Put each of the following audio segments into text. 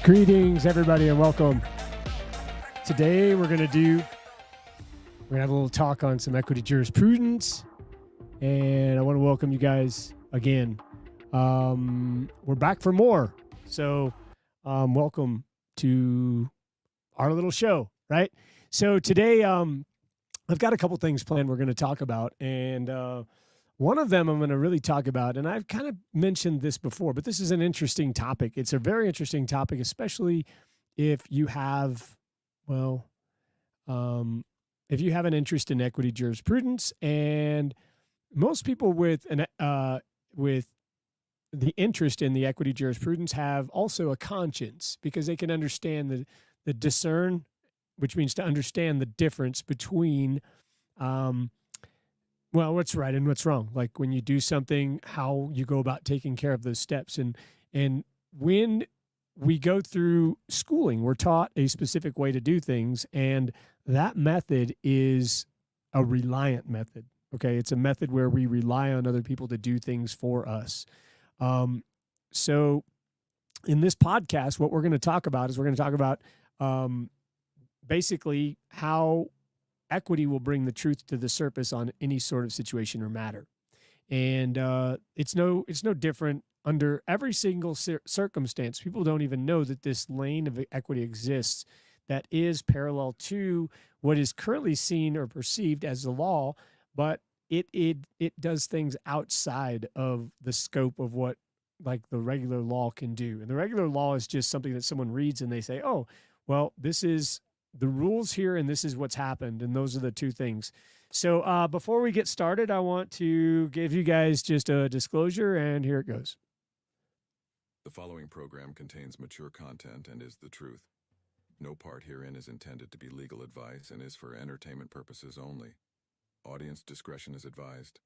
Greetings, everybody, and welcome. Today, we're going to have a little talk on some equity jurisprudence, and I want to welcome you guys again. We're back for more, so welcome to our little show, right? So today, I've got a couple things planned we're going to talk about, and one of them I'm going to really talk about, and I've kind of mentioned this before, but this is an interesting topic. It's a very interesting topic, especially if you have, if you have an interest in equity jurisprudence, and most people with the interest in the equity jurisprudence have also a conscience, because they can understand the discern, which means to understand the difference between what's right and what's wrong. Like when you do something, how you go about taking care of those steps. And when we go through schooling, we're taught a specific way to do things, and that method is a reliant method. Okay, it's a method where we rely on other people to do things for us. So in this podcast, what we're going to talk about is basically how equity will bring the truth to the surface on any sort of situation or matter. And it's no different under every single circumstance. People don't even know that this lane of equity exists that is parallel to what is currently seen or perceived as the law, but it does things outside of the scope of what like the regular law can do. And the regular law is just something that someone reads and they say, oh, well, this is the rules here, and this is what's happened, and those are the two things. So before we get started, I want to give you guys just a disclosure, and here it goes. The following program contains mature content and is the truth. No part herein is intended to be legal advice and is for entertainment purposes only. Audience discretion is advised.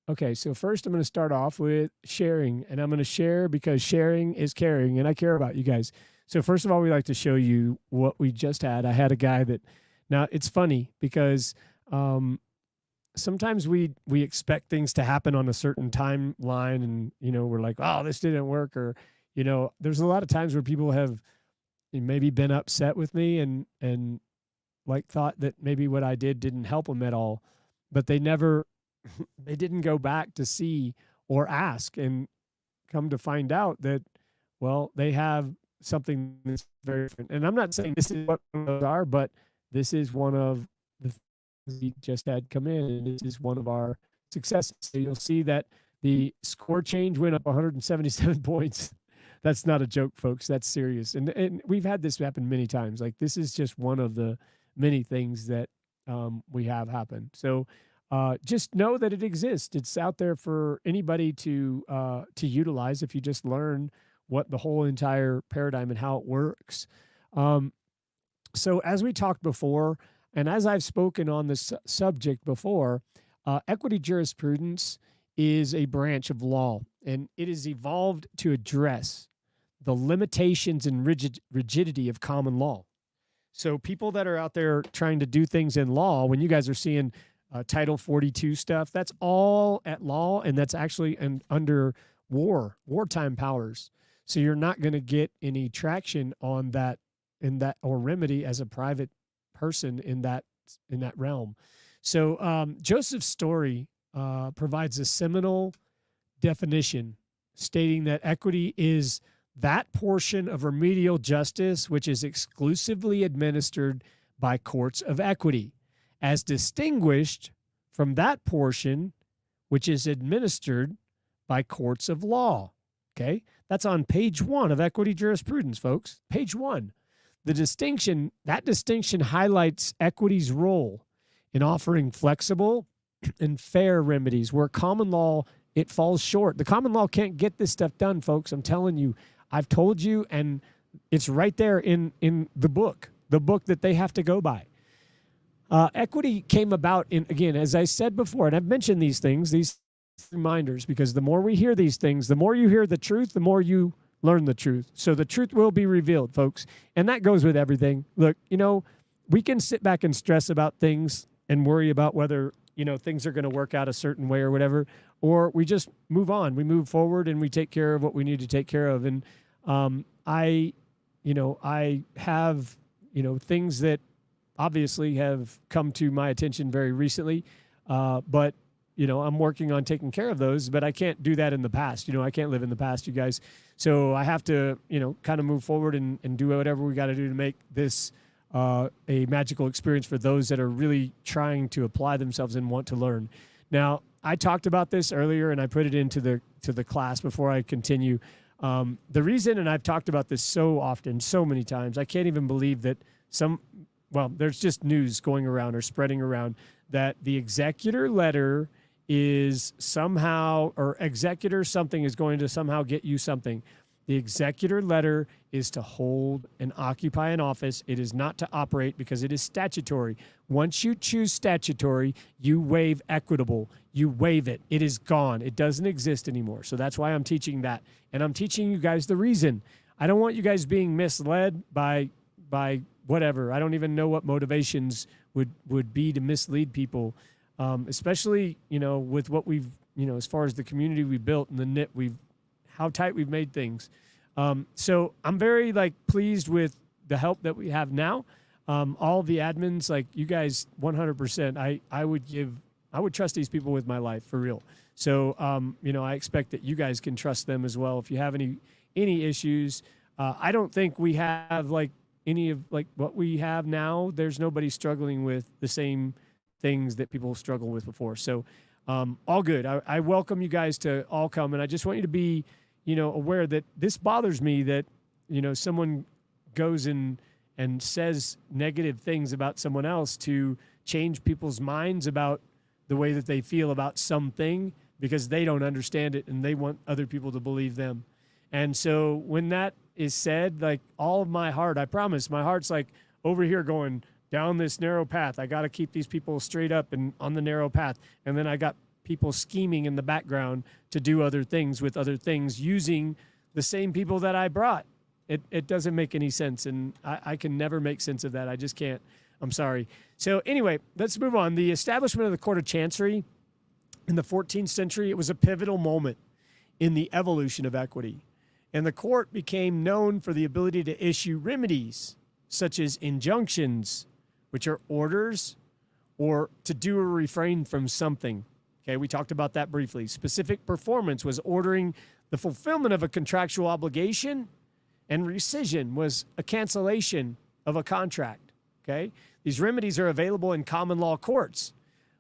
Okay, so first I'm going to start off with sharing, and I'm going to share because sharing is caring, and I care about you guys. So first of all, we like to show you what we just had. I had a guy that, now it's funny because sometimes we expect things to happen on a certain timeline, and, we're like, oh, this didn't work. Or, there's a lot of times where people have maybe been upset with me and like thought that maybe what I did didn't help them at all, but they didn't go back to see or ask and come to find out that, well, they have something that's very different. And I'm not saying this is what those are, but this is one of the things we just had come in, and this is one of our successes. So you'll see that the score change went up 177 points. That's not a joke, folks. That's serious. And we've had this happen many times. Like, this is just one of the many things that we have happen. So just know that it exists. It's out there for anybody to utilize if you just learn what the whole entire paradigm and how it works. So as we talked before, and as I've spoken on this subject before, equity jurisprudence is a branch of law, and it is evolved to address the limitations and rigidity of common law. So people that are out there trying to do things in law, when you guys are seeing Title 42 stuff, that's all at law, and that's actually under wartime powers. So you're not going to get any traction on that or remedy as a private person in that realm. So Joseph's story provides a seminal definition stating that equity is that portion of remedial justice which is exclusively administered by courts of equity, as distinguished from that portion which is administered by courts of law. Okay, that's on page 1 of equity jurisprudence, folks. Page 1. That distinction highlights equity's role in offering flexible and fair remedies where common law, it falls short. The common law can't get this stuff done, folks. I'm telling you, I've told you, and it's right there in the book that they have to go by. Equity came about again, as I said before, and I've mentioned these things, these reminders, because the more we hear these things, the more you hear the truth, the more you learn the truth. So the truth will be revealed, folks. And that goes with everything. Look, we can sit back and stress about things and worry about whether, things are going to work out a certain way or whatever, or we just move on. We move forward and we take care of what we need to take care of. And I I have, things that obviously have come to my attention very recently, but I'm working on taking care of those, but I can't do that in the past. I can't live in the past, you guys. So I have to, kind of move forward and do whatever we got to do to make this a magical experience for those that are really trying to apply themselves and want to learn. Now, I talked about this earlier, and I put it into the class before I continue. The reason, and I've talked about this so often, so many times, I can't even believe that there's just news going around or spreading around that the executor letter is somehow, or executor something is going to somehow get you something. The executor letter is to hold and occupy an office. It is not to operate because it is statutory. Once you choose statutory, you waive equitable. You waive it. It is gone. It doesn't exist anymore. So that's why I'm teaching that. And I'm teaching you guys the reason. I don't want you guys being misled by whatever. I don't even know what motivations would be to mislead people, especially, with what we've, as far as the community we built and the knit how tight we've made things. So I'm very pleased with the help that we have now. All the admins, you guys, 100%, I would trust these people with my life for real. So, I expect that you guys can trust them as well. If you have any issues, I don't think we have any of what we have now. There's nobody struggling with the same things that people struggle with before. So, all good. I welcome you guys to all come. And I just want you to be, aware that this bothers me that, someone goes and says negative things about someone else to change people's minds about the way that they feel about something because they don't understand it and they want other people to believe them. And so when that is said, all of my heart, I promise, my heart's over here going down this narrow path. I got to keep these people straight up and on the narrow path. And then I got people scheming in the background to do other things with other things using the same people that I brought. It doesn't make any sense, and I can never make sense of that. I just can't. I'm sorry. So anyway, let's move on. The establishment of the Court of Chancery in the 14th century, it was a pivotal moment in the evolution of equity. And the court became known for the ability to issue remedies, such as injunctions, which are orders, or to do or refrain from something. Okay, we talked about that briefly. Specific performance was ordering the fulfillment of a contractual obligation, and rescission was a cancellation of a contract. Okay, these remedies are available in common law courts,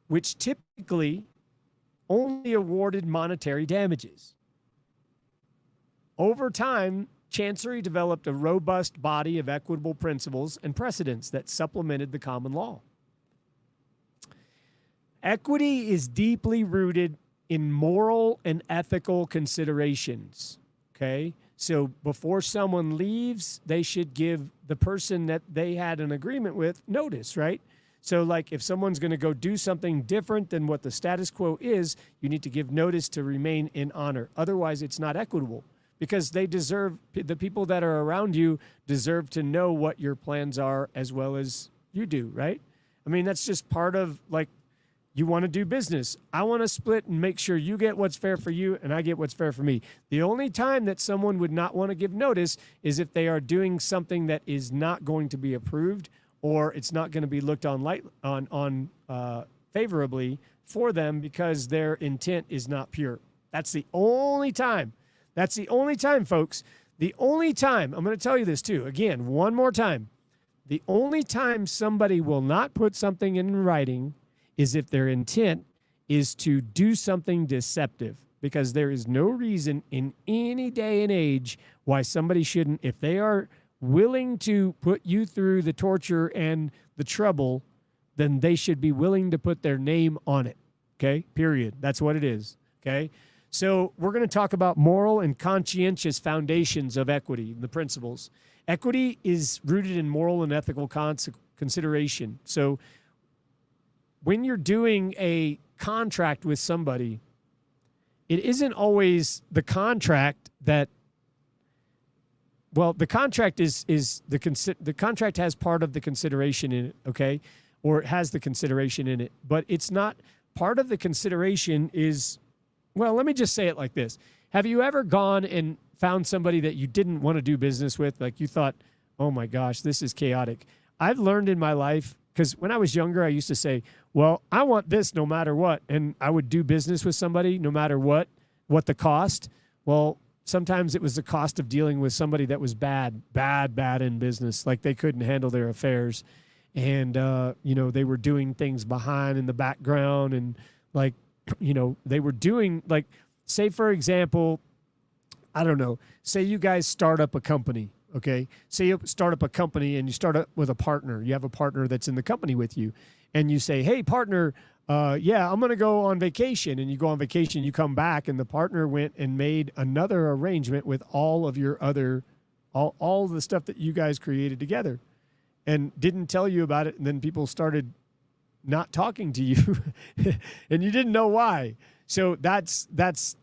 which typically only awarded monetary damages. Over time, Chancery developed a robust body of equitable principles and precedents that supplemented the common law. Equity is deeply rooted in moral and ethical considerations, okay? So before someone leaves, they should give the person that they had an agreement with notice, right? So if someone's going to go do something different than what the status quo is, you need to give notice to remain in honor. Otherwise, it's not equitable because the people that are around you deserve to know what your plans are as well as you do, right? I mean, that's just part of you want to do business. I want to split and make sure you get what's fair for you and I get what's fair for me. The only time that someone would not want to give notice is if they are doing something that is not going to be approved or it's not going to be looked on favorably for them because their intent is not pure. That's the only time. That's the only time, folks. The only time, I'm going to tell you this too, again, one more time. The only time somebody will not put something in writing is if their intent is to do something deceptive, because there is no reason in any day and age why somebody shouldn't, if they are willing to put you through the torture and the trouble, then they should be willing to put their name on it, okay? Period. That's what it is, okay? So we're going to talk about moral and conscientious foundations of equity, the principles. Equity is rooted in moral and ethical consideration. So when you're doing a contract with somebody, it isn't always the contract that, the contract the contract has part of the consideration in it, okay? Or it has the consideration in it, but it's not part of the consideration is, let me just say it like this. Have you ever gone and found somebody that you didn't want to do business with? You thought, Oh my gosh, this is chaotic. I've learned in my life, because when I was younger, I used to say, well, I want this no matter what. And I would do business with somebody no matter what the cost. Well, sometimes it was the cost of dealing with somebody that was bad in business. Like they couldn't handle their affairs. And, they were doing things behind in the background. And like, they were doing like, say, for example, I don't know, say you guys start up a company. Okay. Say you start up a company and you start up with a partner. You have a partner that's in the company with you. And you say, hey, partner, yeah, I'm going to go on vacation. And you go on vacation, you come back, and the partner went and made another arrangement with all of your all the stuff that you guys created together and didn't tell you about it. And then people started not talking to you and you didn't know why. So that's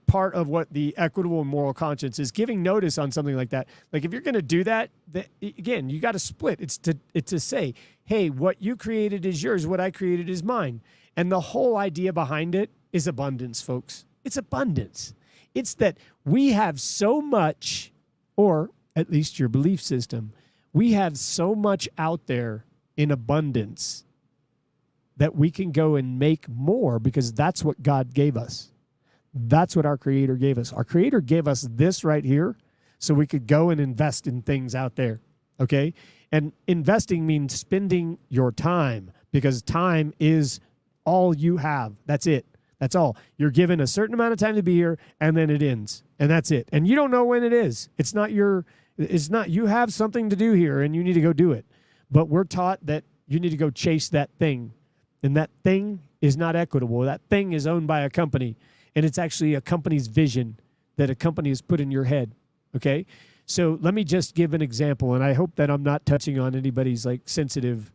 part of what the equitable and moral conscience is, giving notice on something like that. Like if you're going to do that, again, you got to split. It's to say, hey, what you created is yours. What I created is mine. And the whole idea behind it is abundance, folks. It's abundance. It's that we have so much, or at least your belief system, we have so much out there in abundance that we can go and make more because that's what God gave us. That's what our Creator gave us. Our Creator gave us this right here so we could go and invest in things out there, okay? And investing means spending your time because time is all you have. That's it. That's all. You're given a certain amount of time to be here, and then it ends, and that's it. And you don't know when it is. It's not, you have something to do here, and you need to go do it. But we're taught that you need to go chase that thing. And that thing is not equitable. That thing is owned by a company. And it's actually a company's vision that a company has put in your head. Okay? So let me just give an example. And I hope that I'm not touching on anybody's like sensitive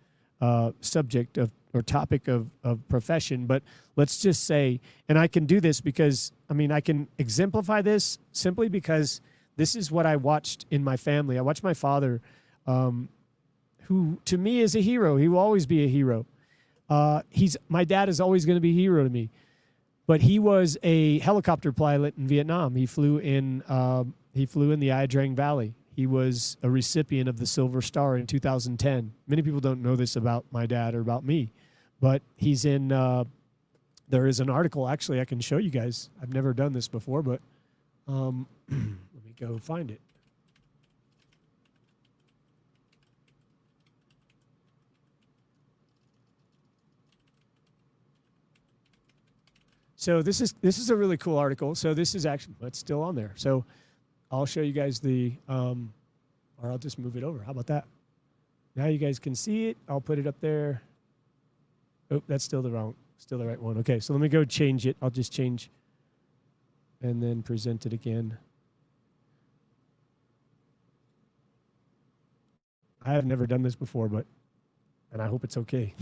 subject or topic of profession. But let's just say, and I can do this because, I can exemplify this simply because this is what I watched in my family. I watched my father, who to me is a hero. He will always be a hero. My dad is always going to be a hero to me, but he was a helicopter pilot in Vietnam. He flew in the Ia Drang Valley. He was a recipient of the Silver Star in 2010. Many people don't know this about my dad or about me, but he's in, there is an article, actually, I can show you guys. I've never done this before, but let me go find it. So this is a really cool article. So this is actually, it's still on there. So I'll show you guys or I'll just move it over. How about that? Now you guys can see it. I'll put it up there. Oh, that's still the right one. Okay, so let me go change it. I'll just change and then present it again. I have never done this before, and I hope it's okay.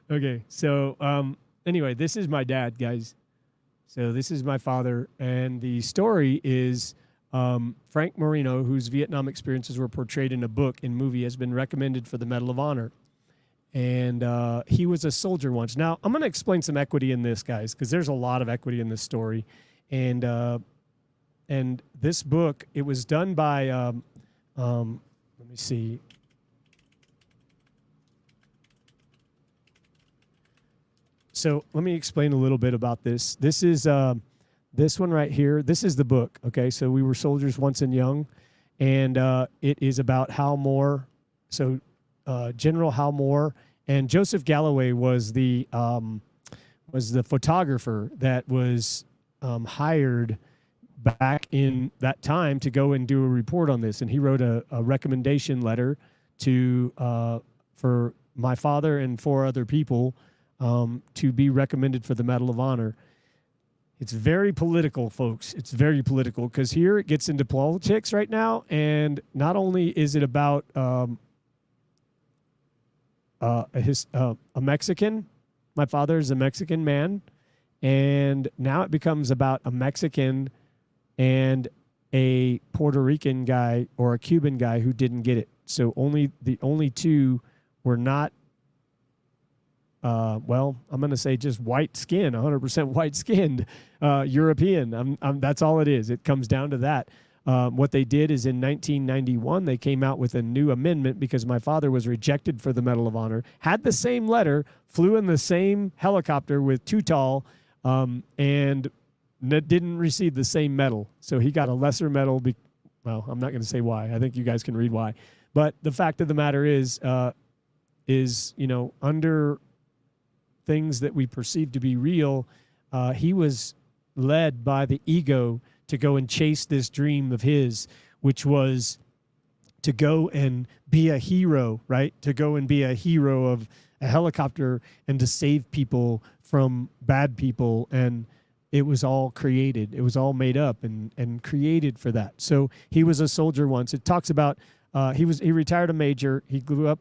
Okay, so anyway, this is my dad, guys. So this is my father, and the story is Frank Marino, whose Vietnam experiences were portrayed in a book and movie, has been recommended for the Medal of Honor. And he was a soldier once. Now, I'm going to explain some equity in this, guys, because there's a lot of equity in this story. And this book, it was done by, let me see. So let me explain a little bit about this. This is this one right here. This is the book. Okay, so we were soldiers once and young, and it is about Hal Moore. So General Hal Moore and Joseph Galloway was the photographer that was hired back in that time to go and do a report on this, and he wrote a recommendation letter for my father and 4 other people to be recommended for the Medal of Honor. It's very political, folks. It's very political because here it gets into politics right now, and not only is it about a Mexican. My father is a Mexican man, and now it becomes about a Mexican and a Puerto Rican guy or a Cuban guy who didn't get it. So the only 2 were not. Well, I'm going to say just white skin, 100% white skinned, European. That's all it is. It comes down to that. What they did is in 1991, they came out with a new amendment because my father was rejected for the Medal of Honor, had the same letter, flew in the same helicopter with Tutal, and didn't receive the same medal. So he got a lesser medal. Well, I'm not going to say why. I think you guys can read why. But the fact of the matter is, under things that we perceive to be real, he was led by the ego to go and chase this dream of his, which was to go and be a hero, right? To go and be a hero of a helicopter and to save people from bad people. And it was all created. It was all made up and created for that. So he was a soldier once. It talks about he retired a major. He grew up.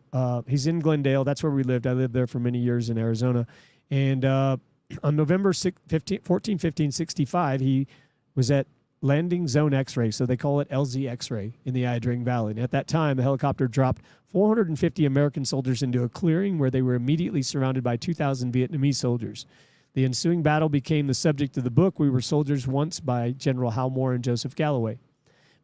He's in Glendale. That's where we lived. I lived there for many years in Arizona. And on November 14, 1565, he was at landing zone X-ray. So they call it LZ X-ray in the Iadring Valley. And at that time, the helicopter dropped 450 American soldiers into a clearing where they were immediately surrounded by 2,000 Vietnamese soldiers. The ensuing battle became the subject of the book We Were Soldiers Once by General Hal Moore and Joseph Galloway.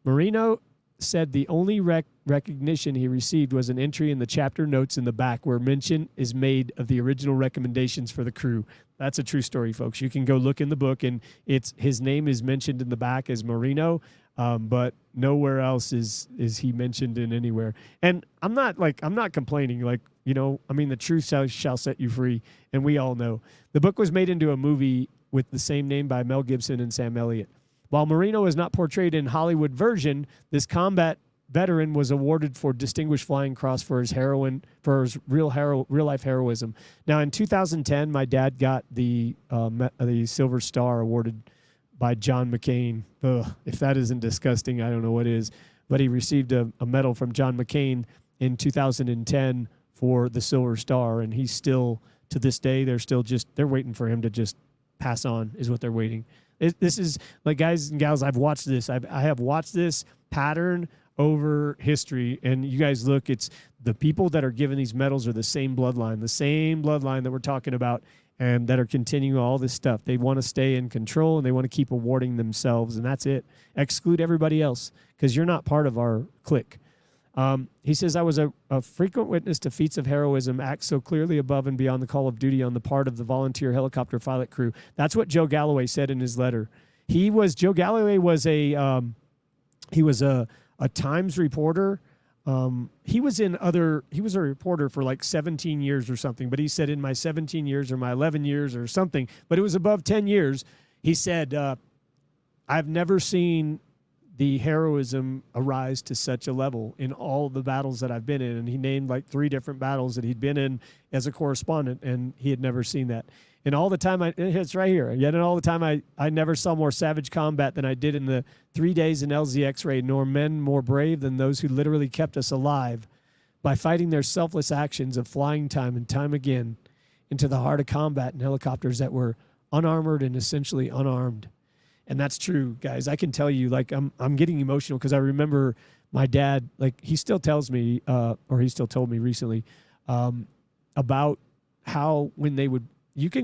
Marino said the only recognition he received was an entry in the chapter notes in the back where mention is made of the original recommendations for the crew. That's a true story, folks. You can go look in the book, and his name is mentioned in the back as Marino, but nowhere else is he mentioned in anywhere. And I'm not complaining. The truth shall set you free, and we all know. The book was made into a movie with the same name by Mel Gibson and Sam Elliott. While Marino is not portrayed in Hollywood version, this combat veteran was awarded for Distinguished Flying Cross for his real life heroism. Now, in 2010, my dad got the Silver Star awarded by John McCain. Ugh, if that isn't disgusting, I don't know what is. But he received a medal from John McCain in 2010 for the Silver Star, and he's still, to this day, they're waiting for him to just pass on, is what they're waiting. This is, like, guys and gals, I've watched this. I have watched this pattern over history, and you guys look, it's the people that are given these medals are the same bloodline that we're talking about, and that are continuing all this stuff. They want to stay in control, and they want to keep awarding themselves, and that's it. Exclude everybody else, because you're not part of our clique. He says, I was a frequent witness to feats of heroism, acts so clearly above and beyond the call of duty on the part of the volunteer helicopter pilot crew. That's what Joe Galloway said in his letter. Joe Galloway was a Times reporter. He was a reporter for like 17 years or something, but he said in my 17 years or my 11 years or something, but it was above 10 years. He said, I've never seen the heroism arise to such a level in all the battles that I've been in. And he named like 3 different battles that he'd been in as a correspondent, and he had never seen that. And all the time, it's right here. Yet and all the time, I never saw more savage combat than I did in the 3 days in LZ X-ray, nor men more brave than those who literally kept us alive by fighting their selfless actions of flying time and time again into the heart of combat in helicopters that were unarmored and essentially unarmed. And that's true, guys. I can tell you, like, I'm getting emotional because I remember my dad, like, he still tells me, or he still told me recently, about how when they would,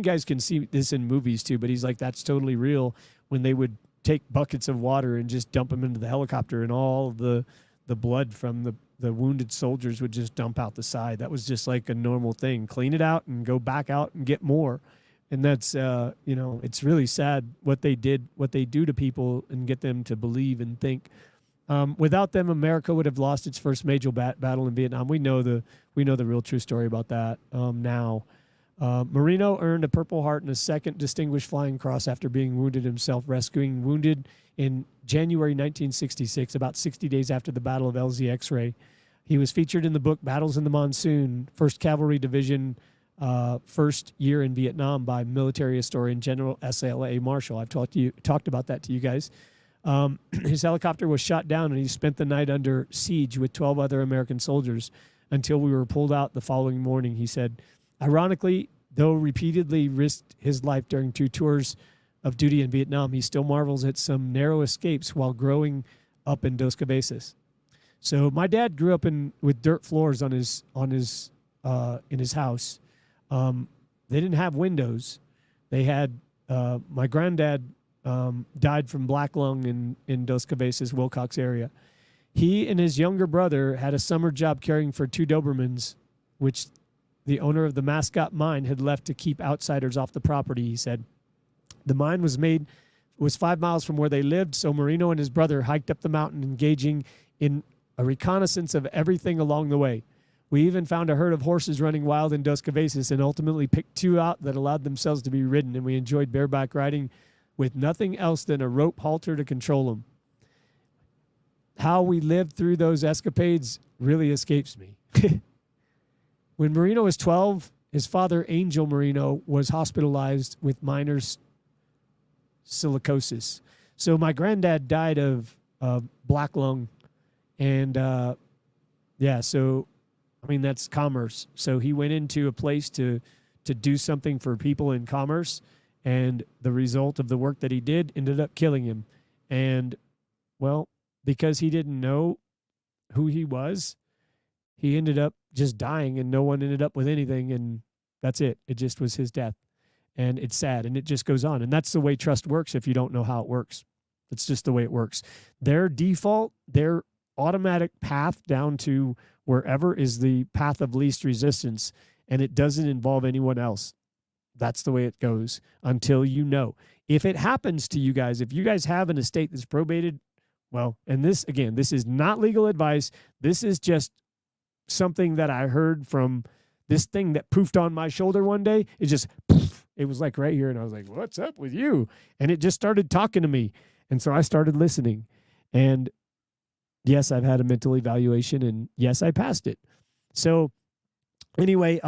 guys can see this in movies too, but he's like, that's totally real, when they would take buckets of water and just dump them into the helicopter, and all the blood from the wounded soldiers would just dump out the side. That was just like a normal thing. Clean it out and go back out and get more. And that's, it's really sad what they do to people and get them to believe and think. Without them, America would have lost its first major battle in Vietnam. We know the real true story about that now. Marino earned a Purple Heart and a second Distinguished Flying Cross after being wounded himself, rescuing wounded in January 1966, about 60 days after the Battle of LZ X-ray. He was featured in the book Battles in the Monsoon, 1st Cavalry Division, first year in Vietnam, by military historian General S.L.A. Marshall. I've talked about that to you guys. His helicopter was shot down, and he spent the night under siege with 12 other American soldiers until we were pulled out the following morning. He said, ironically, though repeatedly risked his life during 2 tours of duty in Vietnam, he still marvels at some narrow escapes while growing up in Dos Cabezas. So my dad grew up with dirt floors in his house. They didn't have windows. They had my granddad died from black lung in Dos Cabezas, Wilcox area. He and his younger brother had a summer job caring for 2 Dobermans, which the owner of the mascot mine had left to keep outsiders off the property, he said. The mine was 5 miles from where they lived, so Marino and his brother hiked up the mountain, engaging in a reconnaissance of everything along the way. We even found a herd of horses running wild in Dos Cabezas and ultimately picked 2 out that allowed themselves to be ridden, and we enjoyed bareback riding with nothing else than a rope halter to control them. How we lived through those escapades really escapes me. When Marino was 12, his father, Angel Marino, was hospitalized with minor silicosis. So my granddad died of black lung. And, so, I mean, that's commerce. So he went into a place to do something for people in commerce. And the result of the work that he did ended up killing him. And, well, because he didn't know who he was, he ended up just dying and no one ended up with anything. And that's it. It just was his death. And it's sad. And it just goes on. And that's the way trust works if you don't know how it works. It's just the way it works. Their default, their automatic path down to wherever is the path of least resistance. And it doesn't involve anyone else. That's the way it goes until you know. If it happens to you guys, if you guys have an estate that's probated, well, and this, again, this is not legal advice. This is just something that I heard from this thing that poofed on my shoulder one day. It just, poof, it was like right here. And I was like, what's up with you? And it just started talking to me. And so I started listening. And yes, I've had a mental evaluation. And yes, I passed it. So anyway,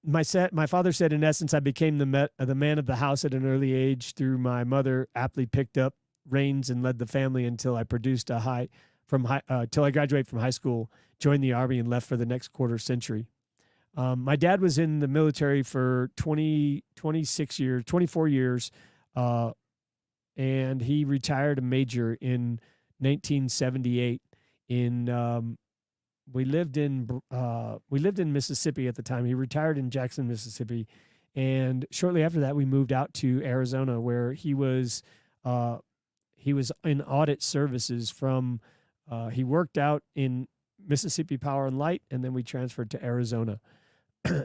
my father said, in essence, I became the man of the house at an early age through my mother aptly picked up reins and led the family until I produced till I graduated from high school, joined the Army, and left for the next quarter century. My dad was in the military for 24 years, and he retired a major in 1978. We lived in Mississippi at the time. He retired in Jackson, Mississippi, and shortly after that, we moved out to Arizona, where he was in audit services from. He worked out in Mississippi Power and Light, and then we transferred to Arizona.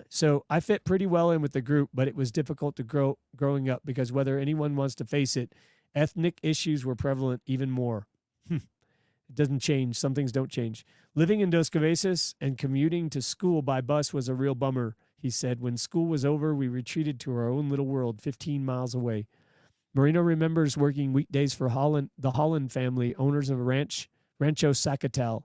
So I fit pretty well in with the group, but it was difficult to growing up because whether anyone wants to face it, ethnic issues were prevalent even more. It doesn't change. Some things don't change. Living in Dos Cabezas and commuting to school by bus was a real bummer, he said. When school was over, we retreated to our own little world 15 miles away. Marino remembers working weekdays for the Holland family, owners of a Rancho Zacatal,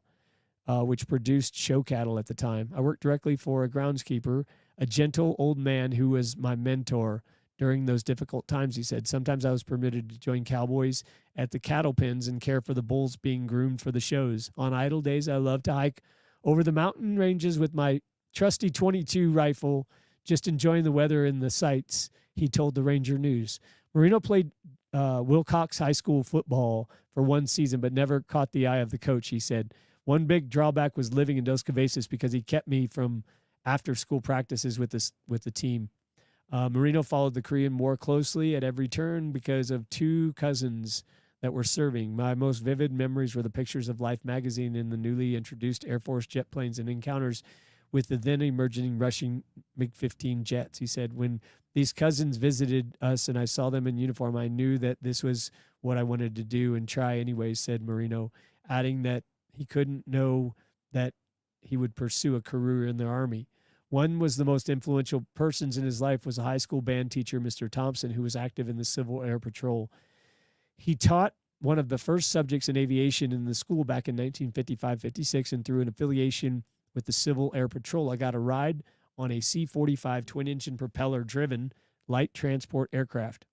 which produced show cattle at the time. I worked directly for a groundskeeper, a gentle old man who was my mentor during those difficult times, he said. Sometimes I was permitted to join cowboys at the cattle pens and care for the bulls being groomed for the shows. On idle days, I loved to hike over the mountain ranges with my trusty .22 rifle, just enjoying the weather and the sights, he told the Ranger News. Marino played Wilcox High School football for one season, but never caught the eye of the coach, he said. One big drawback was living in Dos Cabezas because he kept me from after-school practices with the team. Marino followed the Korean War closely at every turn because of 2 cousins that were serving. My most vivid memories were the pictures of Life magazine in the newly introduced Air Force jet planes and encounters with the then emerging Russian MiG-15 jets. He said, when these cousins visited us and I saw them in uniform, I knew that this was what I wanted to do and try anyway, said Marino, adding that he couldn't know that he would pursue a career in the Army. One was the most influential persons in his life was a high school band teacher, Mr. Thompson, who was active in the Civil Air Patrol. He taught one of the first subjects in aviation in the school back in 1955-56, and through an affiliation with the Civil Air Patrol, I got a ride on a C-45 twin-engine propeller-driven light transport aircraft.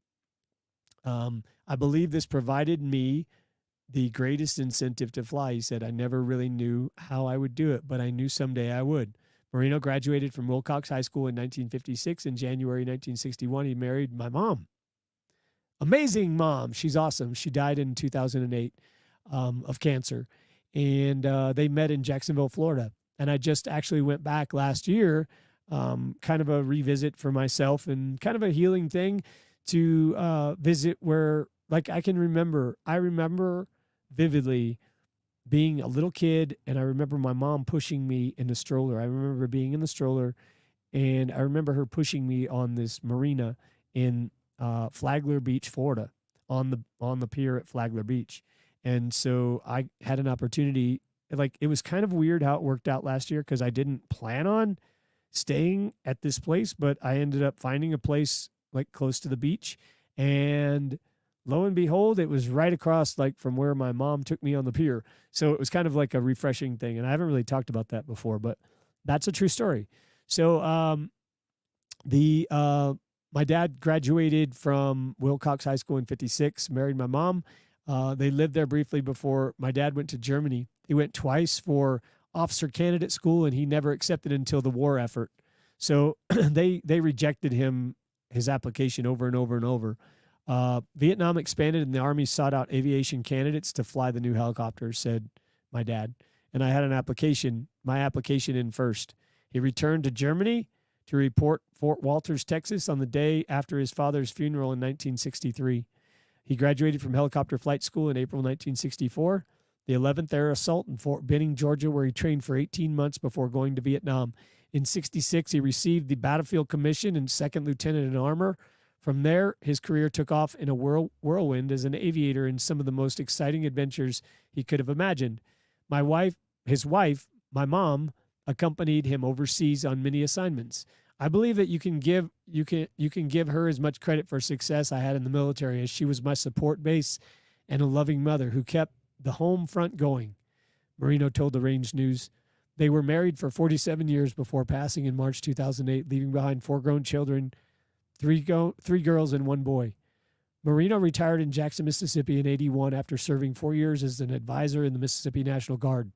I believe this provided me the greatest incentive to fly, he said. I never really knew how I would do it, but I knew someday I would. Marino graduated from Wilcox High School in 1956. In January 1961, he married my mom. Amazing mom. She's awesome. She died in 2008 of cancer. And they met in Jacksonville, Florida. And I just actually went back last year, kind of a revisit for myself and kind of a healing thing visit where, like, I remember vividly being a little kid, and I remember my mom pushing me in the stroller. I remember being in the stroller, and I remember her pushing me on this marina in Flagler Beach, Florida, on the pier at Flagler Beach. And so I had an opportunity. Like, it was kind of weird how it worked out last year because I didn't plan on staying at this place, but I ended up finding a place like close to the beach. And lo and behold, it was right across, like, from where my mom took me on the pier. So it was kind of like a refreshing thing. And I haven't really talked about that before, but that's a true story. So the my dad graduated from Wilcox High School in '56, married my mom. They lived there briefly before my dad went to Germany. He went twice for officer candidate school, and he never accepted until the war effort. So they rejected his application over and over and over. Vietnam expanded, and the Army sought out aviation candidates to fly the new helicopters, said my dad. And I had my application in first. He returned to Germany to report Fort Walters, Texas, on the day after his father's funeral in 1963. He graduated from helicopter flight school in April 1964, the 11th Air Assault in Fort Benning, Georgia, where he trained for 18 months before going to Vietnam. In '66, he received the Battlefield Commission and second lieutenant in armor. From there, his career took off in a whirlwind as an aviator in some of the most exciting adventures he could have imagined. His wife, my mom, accompanied him overseas on many assignments. I believe that you can give her as much credit for success I had in the military, as she was my support base and a loving mother who kept the home front going. Marino told the Range News. They were married for 47 years before passing in March 2008, leaving behind 4 grown children, three girls and 1 boy. Marino retired in Jackson, Mississippi in '81 after serving 4 years as an advisor in the Mississippi National Guard.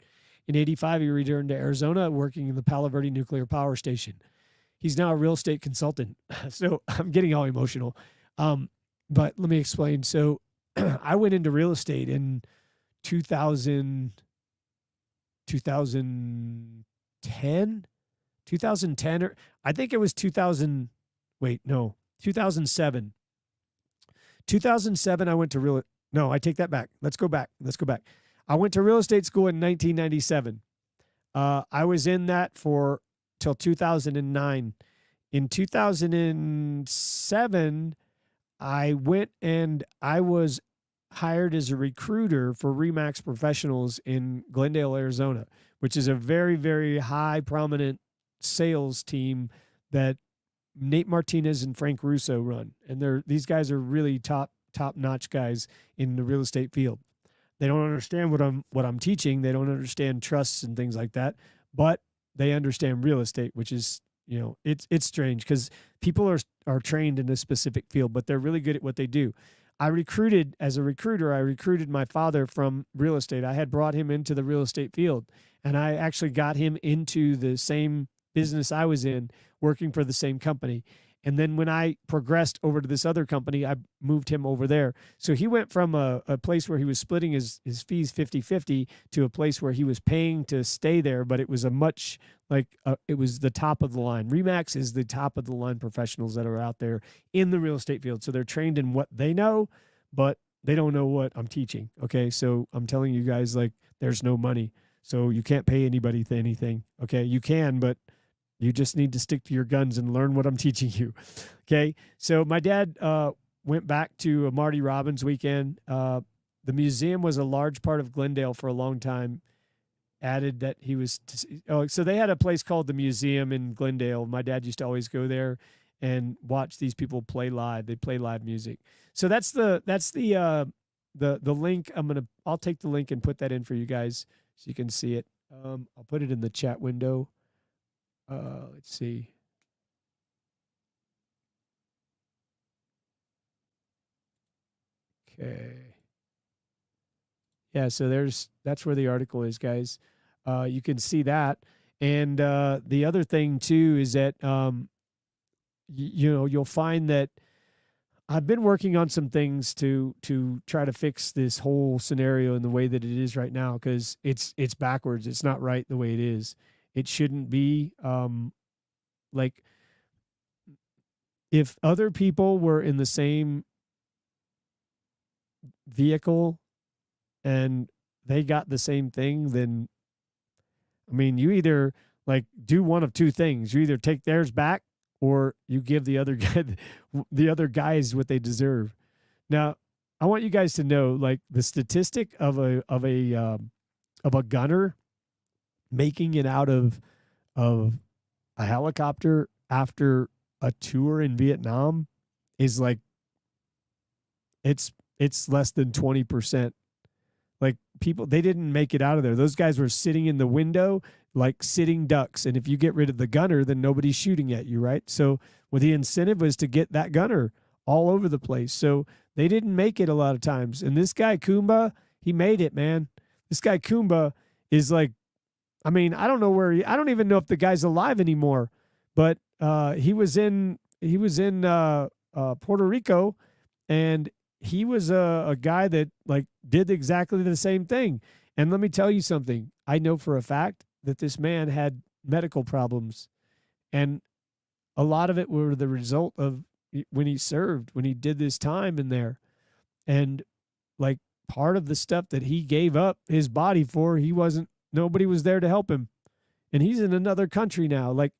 In '85, he returned to Arizona, working in the Palo Verde Nuclear Power Station. He's now a real estate consultant. So I'm getting all emotional. But let me explain. So I went into real estate in 2010, 2010, or I think it was 2007. 2007, I went to no, I take that back. Let's go back. I went to real estate school in 1997. I was in that till 2009. In 2007, I went and I was hired as a recruiter for Remax Professionals in Glendale, Arizona, which is a very, very high prominent sales team that Nate Martinez and Frank Russo run. And these guys are really top notch guys in the real estate field. They don't understand what I'm teaching. They don't understand trusts and things like that, but they understand real estate, which is, it's strange because people are trained in a specific field, but they're really good at what they do. As a recruiter, I recruited my father from real estate. I had brought him into the real estate field, and I actually got him into the same business I was in, working for the same company. And then when I progressed over to this other company, I moved him over there. So he went from a place where he was splitting his fees 50-50 to a place where he was paying to stay there, but it was it was the top of the line. Remax is the top of the line professionals that are out there in the real estate field. So they're trained in what they know, but they don't know what I'm teaching. Okay. So I'm telling you guys, like, there's no money. So you can't pay anybody anything. Okay. You can, but you just need to stick to your guns and learn what I'm teaching you. Okay. So my dad went back to a Marty Robbins weekend. The museum was a large part of Glendale for a long time. Added that he was, so they had a place called the Museum in Glendale. My dad used to always go there and watch these people play live. They play live music. So that's the link. I'll take the link and put that in for you guys so you can see it. I'll put it in the chat window. Let's see. Okay. Yeah, so that's where the article is, guys. You can see that. And the other thing too is that you'll find that I've been working on some things to try to fix this whole scenario in the way that it is right now, because it's backwards. It's not right the way it is. It shouldn't be like if other people were in the same vehicle and they got the same thing, then I mean, you either like do one of two things. You either take theirs back or you give the other guy the other guys what they deserve. Now, I want you guys to know like the statistic of a gunner making it out of a helicopter after a tour in Vietnam is like it's less than 20%. Like people, they didn't make it out of there. Those guys were sitting in the window like sitting ducks. And if you get rid of the gunner, then nobody's shooting at you, right? So well, the incentive was to get that gunner all over the place. So they didn't make it a lot of times. And this guy Kumba, he made it, man. This guy Kumba is like, I mean, I don't know I don't even know if the guy's alive anymore. But he was in Puerto Rico, and he was a guy that like did exactly the same thing. And let me tell you something. I know for a fact that this man had medical problems, and a lot of it were the result of when he served, when he did this time in there. And like part of the stuff that he gave up his body for, nobody was there to help him. And he's in another country now, like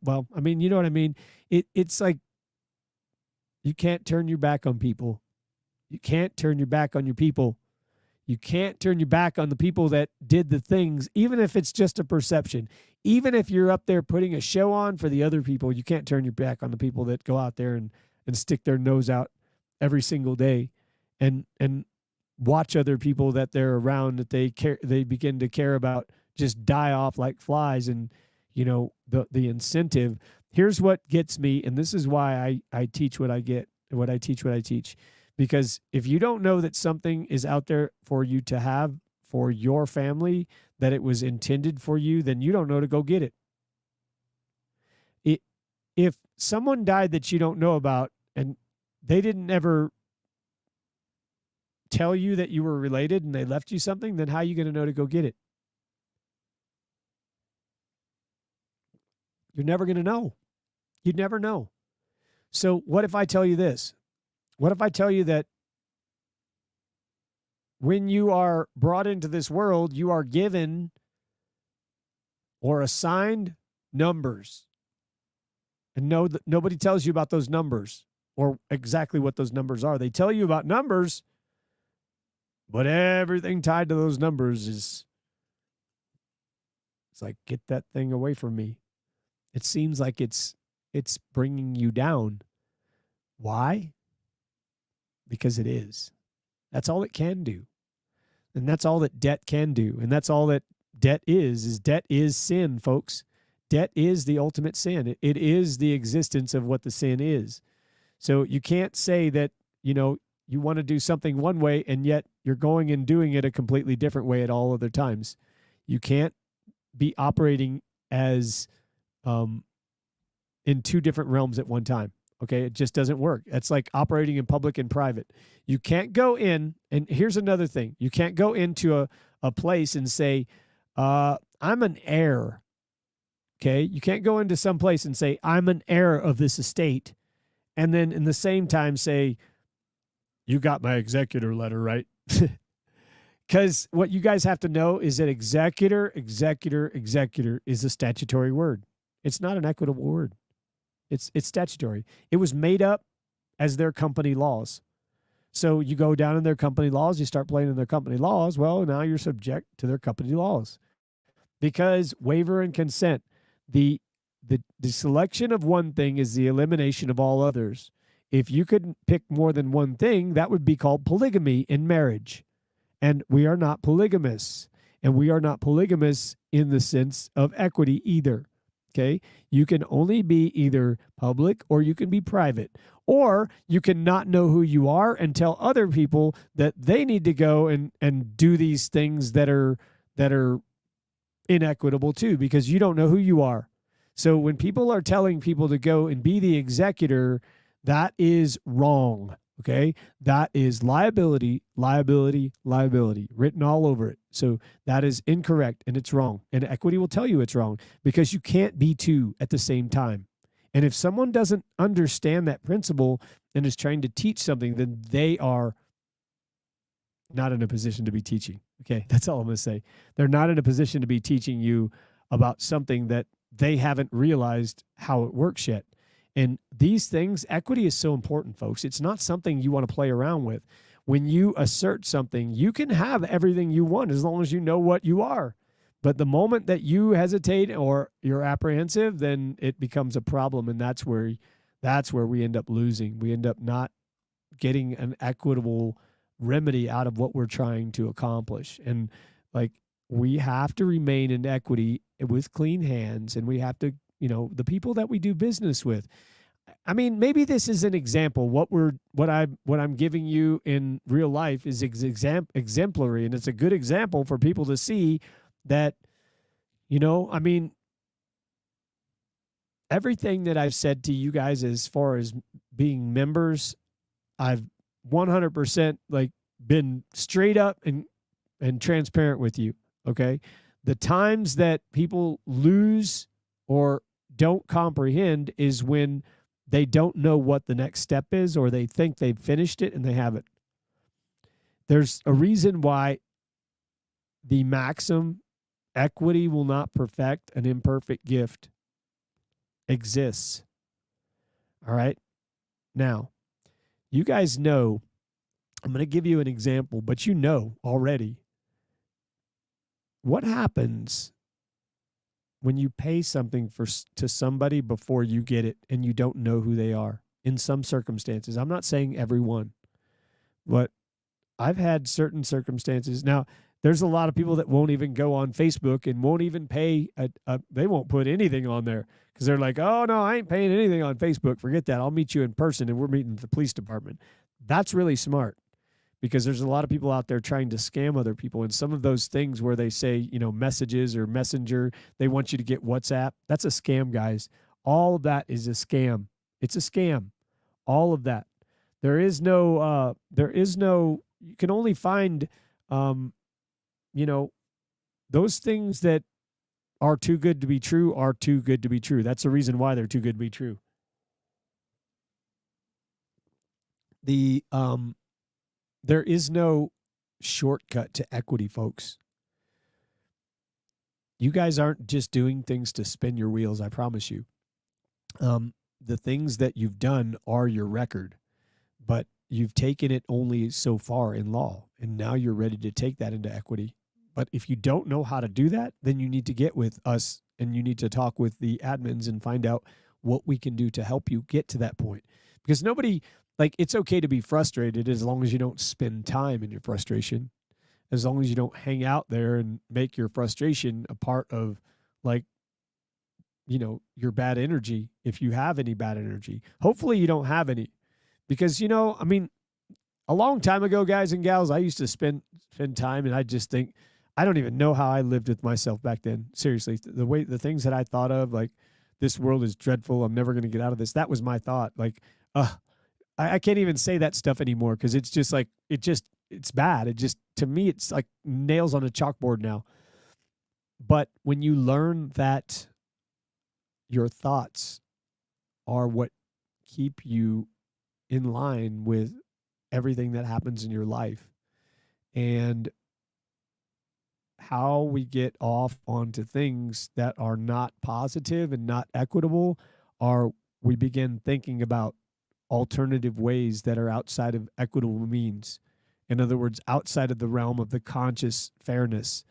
well, I mean, you know what I mean? It's like you can't turn your back on people. You can't turn your back on your people. You can't turn your back on the people that did the things, even if it's just a perception. Even if you're up there putting a show on for the other people, you can't turn your back on the people that go out there and stick their nose out every single day and watch other people that they're around that they begin to care about just die off like flies. And you know, the incentive. Here's what gets me, and this is why I teach what I get and what I teach. Because if you don't know that something is out there for you to have for your family, that it was intended for you, then you don't know to go get it. If someone died that you don't know about and they didn't ever tell you that you were related and they left you something, then how are you going to know to go get it? You're never going to know. You'd never know. So what if I tell you this? What if I tell you that when you are brought into this world, you are given or assigned numbers? And nobody tells you about those numbers or exactly what those numbers are. They tell you about numbers, but everything tied to those numbers it's like, get that thing away from me. It seems like it's bringing you down. Why? Because it is. That's all it can do. And that's all that debt can do. And that's all that debt is debt is sin, folks. Debt is the ultimate sin. It is the existence of what the sin is. So you can't say that, you know, you want to do something one way and yet you're going and doing it a completely different way at all other times. You can't be operating as in two different realms at one time. Okay, it just doesn't work. It's like operating in public and private. You can't go in, and here's another thing. You can't go into a place and say, I'm an heir. Okay, you can't go into some place and say, I'm an heir of this estate, and then in the same time say, you got my executor letter, right? Because what you guys have to know is that executor is a statutory word. It's not an equitable word. It's statutory. It was made up as their company laws. So you go down in their company laws, you start playing in their company laws. Well, now you're subject to their company laws. Because waiver and consent, the selection of one thing is the elimination of all others. If you could pick more than one thing, that would be called polygamy in marriage. And we are not polygamists. And we are not polygamists in the sense of equity either. Okay, you can only be either public or you can be private, or you can not know who you are and tell other people that they need to go and do these things that are inequitable too, because you don't know who you are. So when people are telling people to go and be the executor, that is wrong. Okay, that is liability written all over it. So that is incorrect and it's wrong. And equity will tell you it's wrong because you can't be two at the same time. And if someone doesn't understand that principle and is trying to teach something, then they are not in a position to be teaching. Okay, that's all I'm going to say. They're not in a position to be teaching you about something that they haven't realized how it works yet. And these things, equity is so important, folks. It's not something you want to play around with. When you assert something, you can have everything you want as long as you know what you are. But the moment that you hesitate or you're apprehensive, then it becomes a problem, and that's where we end up losing. We end up not getting an equitable remedy out of what we're trying to accomplish. And like, we have to remain in equity with clean hands, and we have to, the people that we do business with. I mean, maybe this is an example. What I'm giving you in real life is exemplary, and it's a good example for people to see that, I mean, everything that I've said to you guys as far as being members, I've 100% like been straight up and transparent with you. Okay. The times that people lose or don't comprehend is when they don't know what the next step is, or they think they've finished it and they haven't. There's a reason why the maxim, equity will not perfect an imperfect gift, exists. All right. Now, you guys know, I'm going to give you an example, but you know already what happens when you pay something to somebody before you get it and you don't know who they are in some circumstances. I'm not saying everyone, but I've had certain circumstances. Now, there's a lot of people that won't even go on Facebook and won't even pay. They won't put anything on there because they're like, oh, no, I ain't paying anything on Facebook. Forget that. I'll meet you in person, and we're meeting at the police department. That's really smart, because there's a lot of people out there trying to scam other people. And some of those things where they say, messages or messenger, they want you to get WhatsApp. That's a scam, guys. All of that is a scam. It's a scam. All of that. You can only find, those things that are too good to be true are too good to be true. That's the reason why they're too good to be true. There is no shortcut to equity, folks. You guys aren't just doing things to spin your wheels, I promise you. The things that you've done are your record, but you've taken it only so far in law, and now you're ready to take that into equity. But if you don't know how to do that, then you need to get with us, and you need to talk with the admins and find out what we can do to help you get to that point. Because it's okay to be frustrated as long as you don't spend time in your frustration, as long as you don't hang out there and make your frustration a part of your bad energy. If you have any bad energy, hopefully you don't have any, because, a long time ago, guys and gals, I used to spend time, and I just think, I don't even know how I lived with myself back then. Seriously, the things that I thought of, like, this world is dreadful, I'm never going to get out of this. That was my thought. Like, I can't even say that stuff anymore, because it's just like, it's bad. To me, it's like nails on a chalkboard now. But when you learn that your thoughts are what keep you in line with everything that happens in your life, and how we get off onto things that are not positive and not equitable, are we begin thinking about alternative ways that are outside of equitable means. In other words, outside of the realm of the conscious fairness.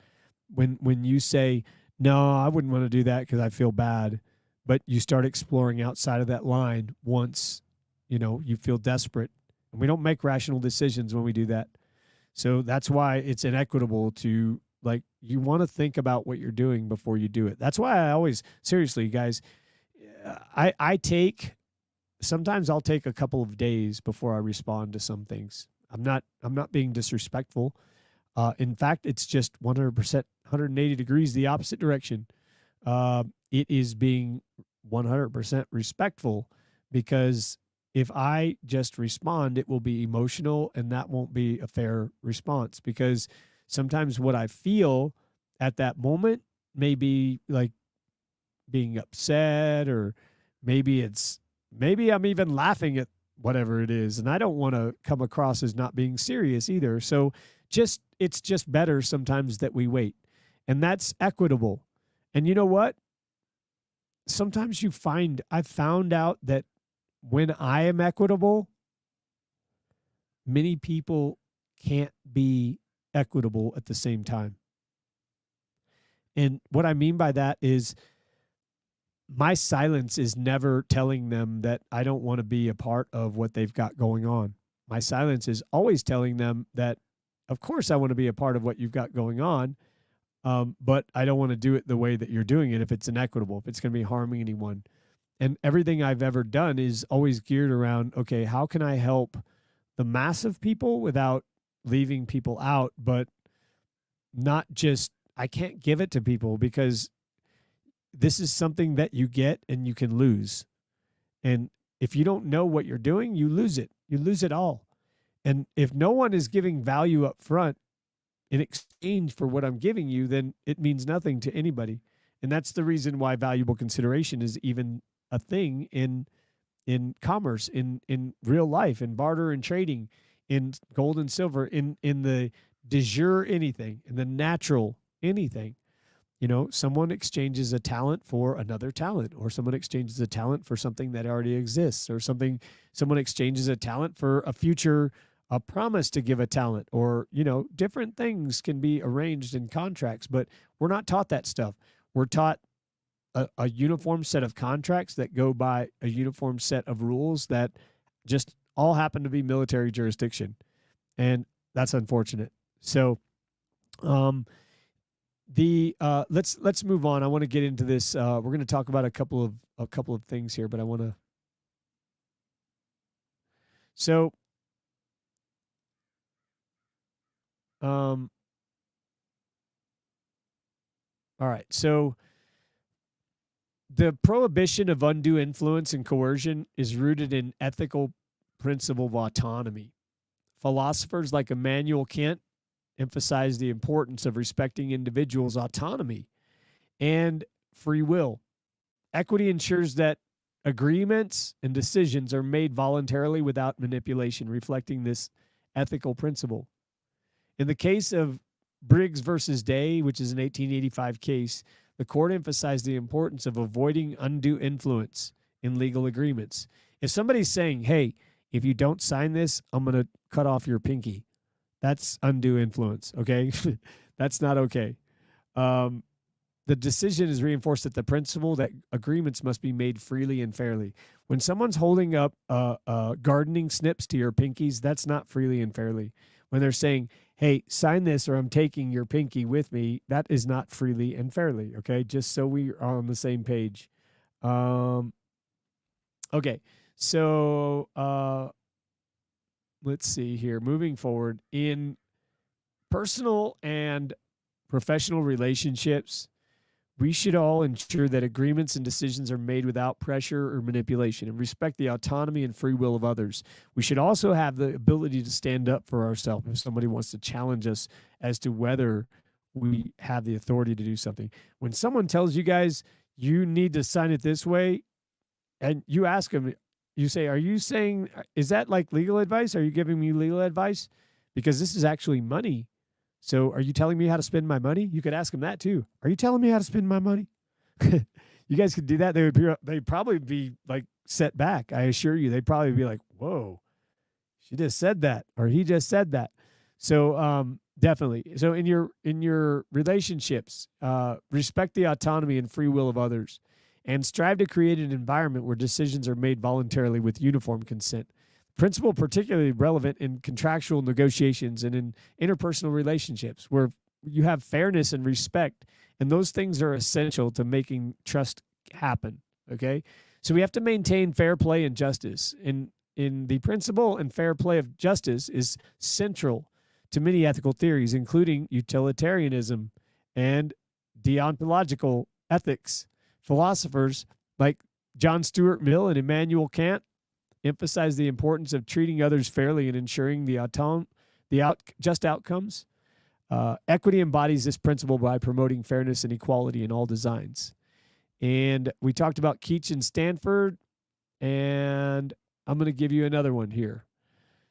When you say, no, I wouldn't want to do that because I feel bad, but you start exploring outside of that line once, you feel desperate. And we don't make rational decisions when we do that. So that's why it's inequitable to, you want to think about what you're doing before you do it. That's why I always, seriously, guys, sometimes I'll take a couple of days before I respond to some things. I'm not being disrespectful. In fact, it's just 100%, 180 degrees the opposite direction. It is being 100% respectful, because if I just respond, it will be emotional, and that won't be a fair response, because sometimes what I feel at that moment may be like being upset or maybe I'm even laughing at whatever it is, and I don't want to come across as not being serious either. So it's just better sometimes that we wait. And that's equitable. And you know what? Sometimes I've found out that when I am equitable, many people can't be equitable at the same time. And what I mean by that is my silence is never telling them that I don't want to be a part of what they've got going on. My silence is always telling them that, of course, I want to be a part of what you've got going on, but I don't want to do it the way that you're doing it if it's inequitable, if it's going to be harming anyone. And everything I've ever done is always geared around, okay, how can I help the mass of people without leaving people out, but not just, I can't give it to people because this is something that you get and you can lose. And if you don't know what you're doing, you lose it. You lose it all. And if no one is giving value up front in exchange for what I'm giving you, then it means nothing to anybody. And that's the reason why valuable consideration is even a thing in commerce, in real life, in barter and trading, in gold and silver, in the de jure anything, in the natural anything. You know, someone exchanges a talent for another talent, or someone exchanges a talent for something that already exists, or someone exchanges a talent for a promise to give a talent, or, you know, different things can be arranged in contracts, but we're not taught that stuff. We're taught a uniform set of contracts that go by a uniform set of rules that just all happen to be military jurisdiction. And that's unfortunate. So, let's move on. I want to get into this. We're going to talk about a couple of things here, but I want to. So, all right. So, the prohibition of undue influence and coercion is rooted in ethical principle of autonomy. Philosophers like Immanuel Kant emphasize the importance of respecting individuals' autonomy and free will. Equity ensures that agreements and decisions are made voluntarily without manipulation, reflecting this ethical principle. In the case of Briggs versus Day, which is an 1885 case, the court emphasized the importance of avoiding undue influence in legal agreements. If somebody's saying, hey, if you don't sign this, I'm going to cut off your pinky, that's undue influence, okay? That's not okay. The decision is reinforced that the principle that agreements must be made freely and fairly. When someone's holding up gardening snips to your pinkies, that's not freely and fairly. When they're saying, hey, sign this or I'm taking your pinky with me, that is not freely and fairly, okay? Just so we are on the same page. Okay, so let's see here. Moving forward, in personal and professional relationships, we should all ensure that agreements and decisions are made without pressure or manipulation and respect the autonomy and free will of others. We should also have the ability to stand up for ourselves if somebody wants to challenge us as to whether we have the authority to do something. When someone tells you guys you need to sign it this way, and you ask them, you say, are you saying, is that like legal advice? Are you giving me legal advice? Because this is actually money. So are you telling me how to spend my money? You could ask them that too. Are you telling me how to spend my money? You guys could do that. They'd probably be like set back. I assure you, they'd probably be like, whoa, she just said that, or he just said that. So definitely. So in your relationships, respect the autonomy and free will of others, and strive to create an environment where decisions are made voluntarily with uniform consent. Principle particularly relevant in contractual negotiations and in interpersonal relationships where you have fairness and respect, and those things are essential to making trust happen, okay? So we have to maintain fair play and justice. In the principle and fair play of justice is central to many ethical theories, including utilitarianism and deontological ethics. Philosophers like John Stuart Mill and Immanuel Kant emphasize the importance of treating others fairly and ensuring just outcomes. Equity embodies this principle by promoting fairness and equality in all designs. And we talked about Keach and Stanford, and I'm going to give you another one here.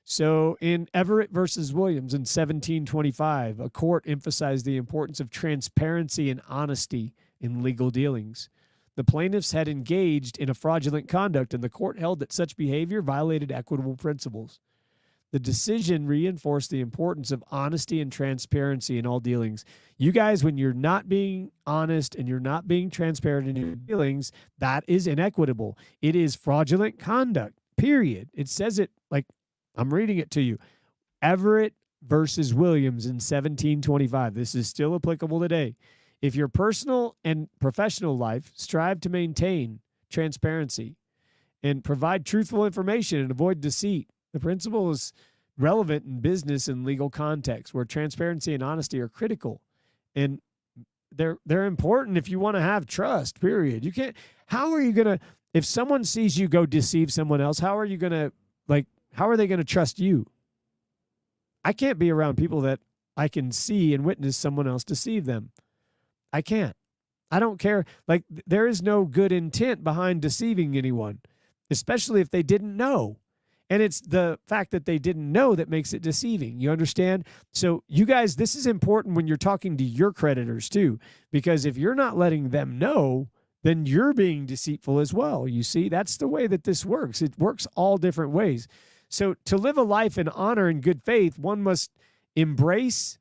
So in Everett versus Williams in 1725, a court emphasized the importance of transparency and honesty in legal dealings. The plaintiffs had engaged in a fraudulent conduct, and the court held that such behavior violated equitable principles. The decision reinforced the importance of honesty and transparency in all dealings. You guys, when you're not being honest and you're not being transparent in your dealings, that is inequitable. It is fraudulent conduct, period. It says it like I'm reading it to you. Everett versus Williams in 1725. This is still applicable today. If your personal and professional life strive to maintain transparency and provide truthful information and avoid deceit, the principle is relevant in business and legal context where transparency and honesty are critical. And they're important if you want to have trust, period. You can't, how are you going to, if someone sees you go deceive someone else, how are you going to, how are they going to trust you? I can't be around people that I can see and witness someone else deceive them. I can't. I don't care. Like, there is no good intent behind deceiving anyone, especially if they didn't know. And it's the fact that they didn't know that makes it deceiving. You understand? So you guys, this is important when you're talking to your creditors too, because if you're not letting them know, then you're being deceitful as well. You see, that's the way that this works. It works all different ways. So to live a life in honor and good faith, one must embrace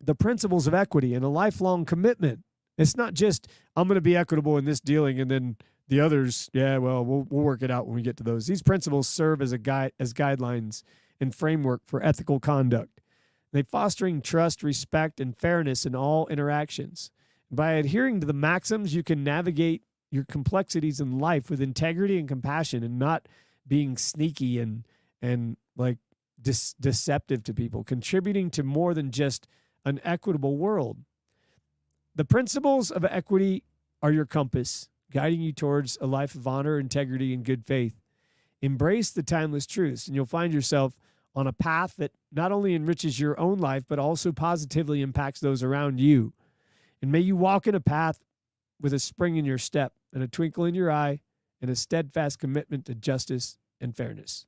the principles of equity and a lifelong commitment. It's not just, I'm going to be equitable in this dealing and then the others, yeah, well, we'll work it out when we get to those. These principles serve as guidelines and framework for ethical conduct. They fostering trust, respect, and fairness in all interactions. By adhering to the maxims, you can navigate your complexities in life with integrity and compassion, and not being sneaky and like deceptive to people, contributing to more than just an equitable world. The principles of equity are your compass, guiding you towards a life of honor, integrity, and good faith. Embrace the timeless truths, and you'll find yourself on a path that not only enriches your own life, but also positively impacts those around you. And may you walk in a path with a spring in your step and a twinkle in your eye and a steadfast commitment to justice and fairness.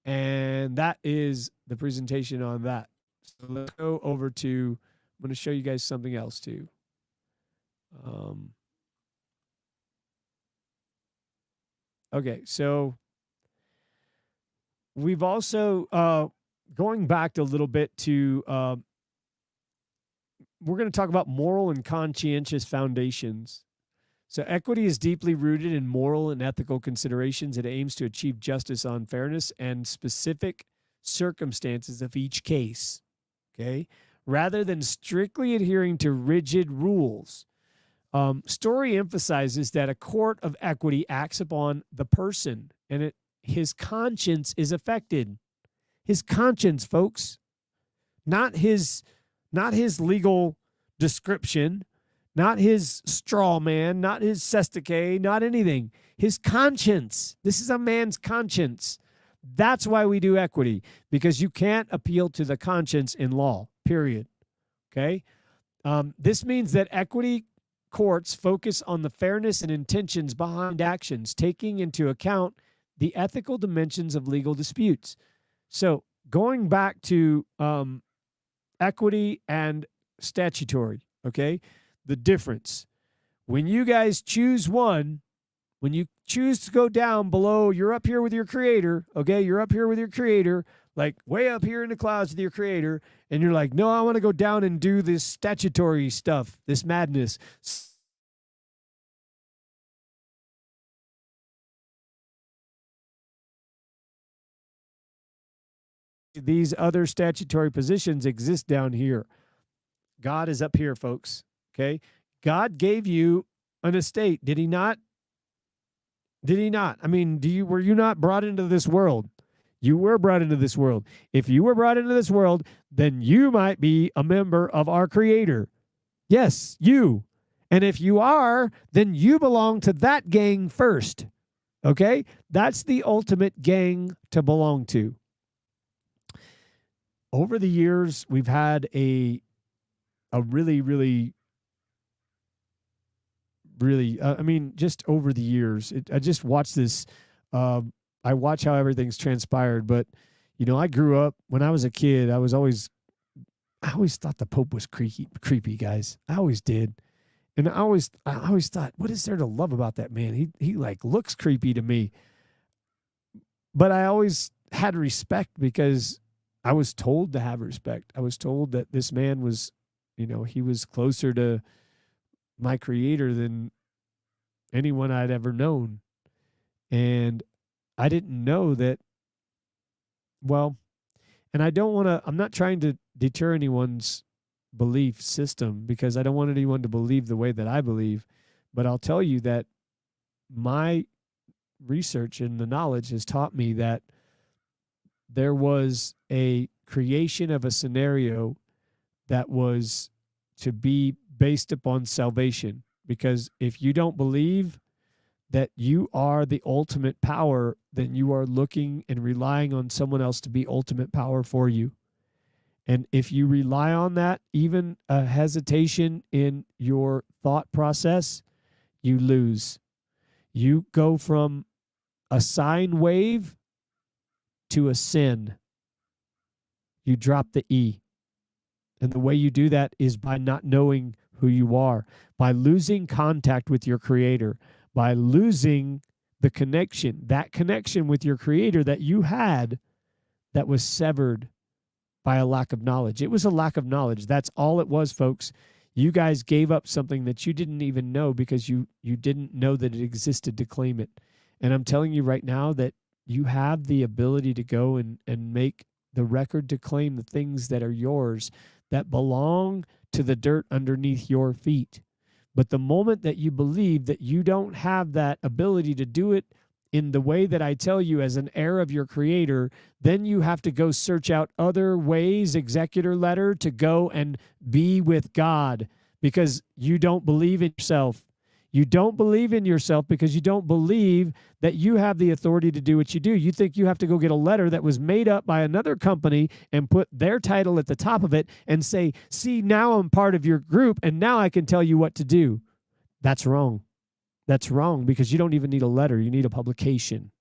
And that is the presentation on that. So let's go over to, I'm going to show you guys something else too. Okay, so we've also, going back a little bit to, we're going to talk about moral and conscientious foundations. So equity is deeply rooted in moral and ethical considerations. It aims to achieve justice on fairness and specific circumstances of each case, okay, rather than strictly adhering to rigid rules. Story emphasizes that a court of equity acts upon the person, and his conscience is affected. His conscience, folks, not his legal description, not his straw man, not his sestake, not anything. His conscience. This is a man's conscience. That's why we do equity, because you can't appeal to the conscience in law, period. Okay? This means that equity courts focus on the fairness and intentions behind actions, taking into account the ethical dimensions of legal disputes. So going back to equity and statutory, okay, the difference. When you guys choose one, when you choose to go down below, you're up here with your creator, okay, you're up here with your creator, like way up here in the clouds with your creator, and you're like, no, I want to go down and do this statutory stuff, this madness. These other statutory positions exist down here. God is up here, folks, okay? God gave you an estate, did he not? Did he not? I mean, were you not brought into this world? You were brought into this world. If you were brought into this world, then you might be a member of our creator. Yes, you. And if you are, then you belong to that gang first. Okay? That's the ultimate gang to belong to. Over the years, we've had a really, really really, I mean, just over the years, I just watched this. Um, I watch how everything's transpired, but I grew up when I was a kid. I always thought the Pope was creepy, guys. I always did. And I always thought, what is there to love about that man? He like looks creepy to me. But I always had respect because I was told to have respect. I was told that this man was, he was closer to my creator than anyone I'd ever known. And I didn't know that, well, and I'm not trying to deter anyone's belief system because I don't want anyone to believe the way that I believe. But I'll tell you that my research and the knowledge has taught me that there was a creation of a scenario that was to be based upon salvation. Because if you don't believe that you are the ultimate power, then you are looking and relying on someone else to be ultimate power for you. And if you rely on that, even a hesitation in your thought process, you lose. You go from a sine wave to a sin. You drop the E. And the way you do that is by not knowing who you are, by losing contact with your creator, by losing the connection, that connection with your creator that you had that was severed by a lack of knowledge. It was a lack of knowledge. That's all it was, folks. You guys gave up something that you didn't even know because you didn't know that it existed to claim it. And I'm telling you right now that you have the ability to go and make the record to claim the things that are yours, that belong to the dirt underneath your feet. But the moment that you believe that you don't have that ability to do it in the way that I tell you as an heir of your creator, then you have to go search out other ways, executor letter, to go and be with God because you don't believe in yourself. You don't believe in yourself because you don't believe that you have the authority to do what you do. You think you have to go get a letter that was made up by another company and put their title at the top of it and say, see, now I'm part of your group and now I can tell you what to do. That's wrong. That's wrong because you don't even need a letter. You need a publication.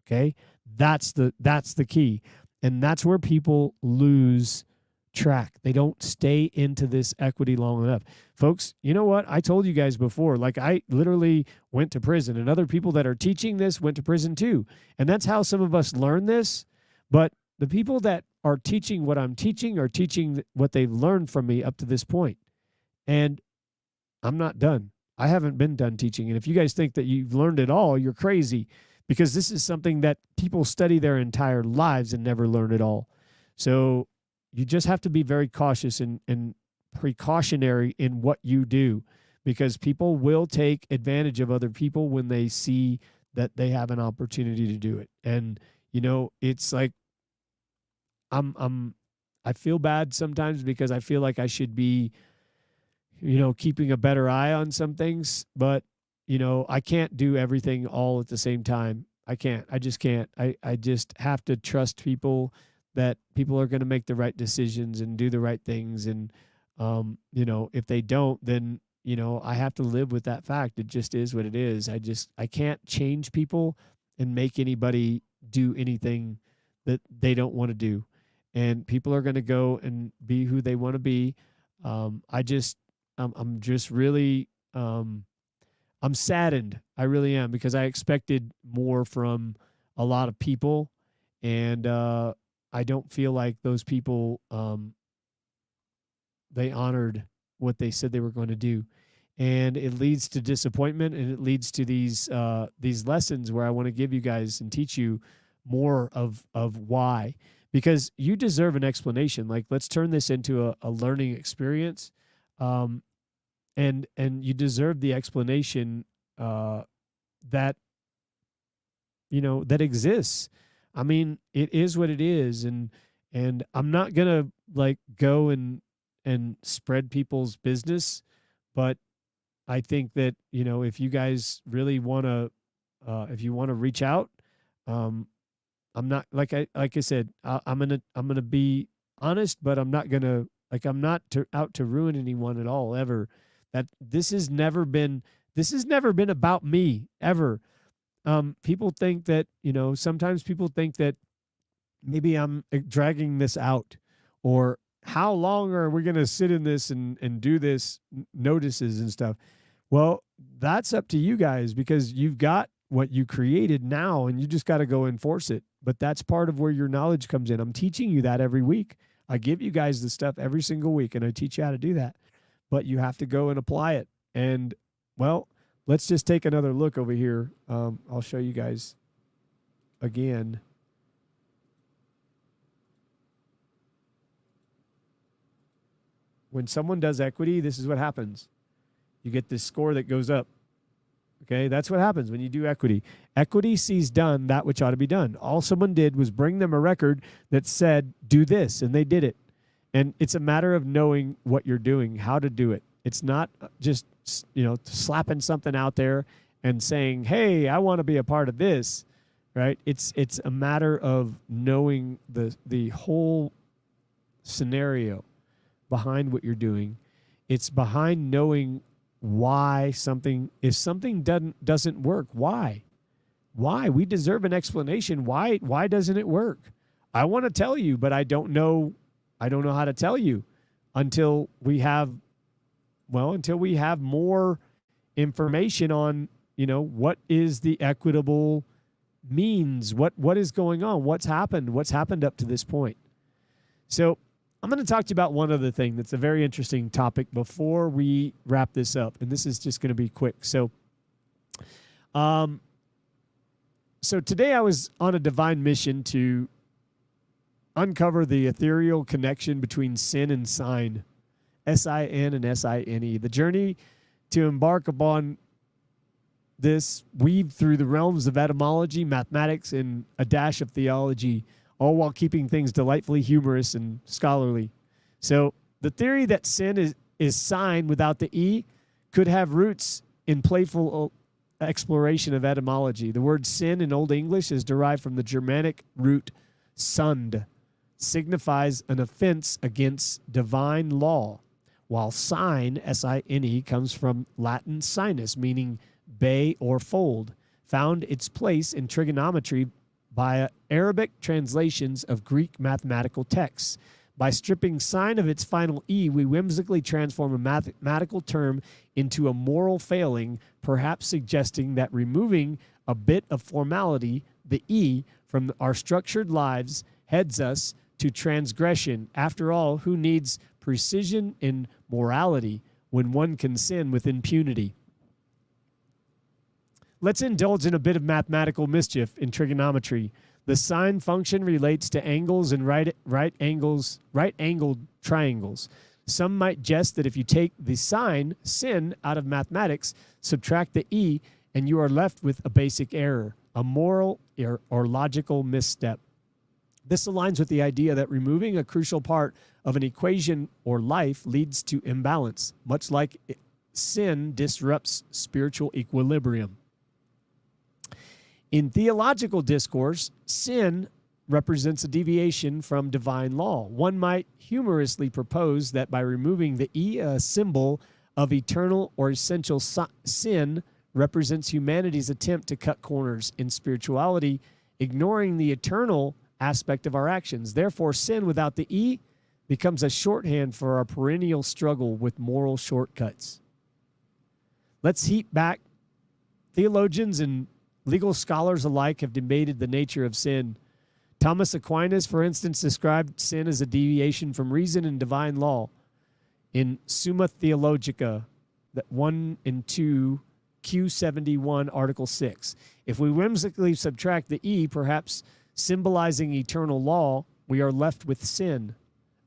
Okay? That's the key. And that's where people lose track. They don't stay into this equity long enough. Folks, you know what? I told you guys before, like I literally went to prison and other people that are teaching this went to prison too. And that's how some of us learn this. But the people that are teaching what I'm teaching are teaching what they've learned from me up to this point. And I'm not done. I haven't been done teaching. And if you guys think that you've learned it all, you're crazy because this is something that people study their entire lives and never learn it all. So you just have to be very cautious and precautionary in what you do because people will take advantage of other people when they see that they have an opportunity to do it. And, it's like I feel bad sometimes because I feel like I should be, keeping a better eye on some things, but, I can't do everything all at the same time. I can't. I just can't. I just have to trust people that people are going to make the right decisions and do the right things. And, if they don't, then, I have to live with that fact. It just is what it is. I can't change people and make anybody do anything that they don't want to do. And people are going to go and be who they want to be. I'm just really, I'm saddened. I really am because I expected more from a lot of people. And, I don't feel like those people they honored what they said they were going to do, and it leads to disappointment, and it leads to these lessons where I want to give you guys and teach you more of why, because you deserve an explanation. Like, let's turn this into a learning experience, and you deserve the explanation that that exists. I mean, it is what it is, and I'm not gonna like go and spread people's business, but I think that if you guys really want to, if you want to reach out, I'm not like I said, I'm gonna be honest, but I'm not gonna I'm not out to ruin anyone at all ever. That this has never been This has never been about me, ever. People think that, sometimes people think that maybe I'm dragging this out, or how long are we going to sit in this and do this notices and stuff. Well, that's up to you guys, because you've got what you created now and you just got to go enforce it. But that's part of where your knowledge comes in. I'm teaching you that every week. I give you guys the stuff every single week and I teach you how to do that. But you have to go and apply it. And, well, let's just take another look over here. I'll show you guys again. When someone does equity, this is what happens. You get this score that goes up. Okay, that's what happens when you do equity. Equity sees done that which ought to be done. All someone did was bring them a record that said, do this, and they did it. And it's a matter of knowing what you're doing, how to do it. It's not just, slapping something out there and saying, hey, I want to be a part of this, right? It's a matter of knowing the whole scenario behind what you're doing. It's behind knowing why something, if something doesn't work, why we deserve an explanation. Why doesn't it work? I want to tell you, but I don't know how to tell you until we have more information on, what is the equitable means, what is going on, what's happened up to this point. So I'm going to talk to you about one other thing that's a very interesting topic before we wrap this up. And this is just going to be quick. So today I was on a divine mission to uncover the ethereal connection between sin and sign, S-I-N and S-I-N-E. The journey to embark upon this weave through the realms of etymology, mathematics, and a dash of theology, all while keeping things delightfully humorous and scholarly. So the theory that sin is sign without the E could have roots in playful exploration of etymology. The word sin in Old English is derived from the Germanic root sund, signifies an offense against divine law, while sign, S-I-N-E, comes from Latin sinus, meaning bay or fold, found its place in trigonometry by Arabic translations of Greek mathematical texts. By stripping sign of its final E, we whimsically transform a mathematical term into a moral failing, perhaps suggesting that removing a bit of formality, the E, from our structured lives heads us to transgression. After all, who needs precision in morality when one can sin with impunity? Let's indulge in a bit of mathematical mischief in trigonometry. The sine function relates to angles and right-angled triangles. Some might jest that if you take the sine, sin, out of mathematics, subtract the E, and you are left with a basic error, a moral or logical misstep. This aligns with the idea that removing a crucial part of an equation or life leads to imbalance, much like sin disrupts spiritual equilibrium. In theological discourse, sin represents a deviation from divine law. One might humorously propose that by removing the E, a symbol of eternal or essential sin represents humanity's attempt to cut corners in spirituality, ignoring the eternal aspect of our actions. Therefore, sin without the E becomes a shorthand for our perennial struggle with moral shortcuts. Let's heap back. Theologians and legal scholars alike have debated the nature of sin. Thomas Aquinas, for instance, described sin as a deviation from reason and divine law in Summa Theologica, 1 and 2, Q71, Article 6. If we whimsically subtract the E, perhaps symbolizing eternal law, we are left with sin,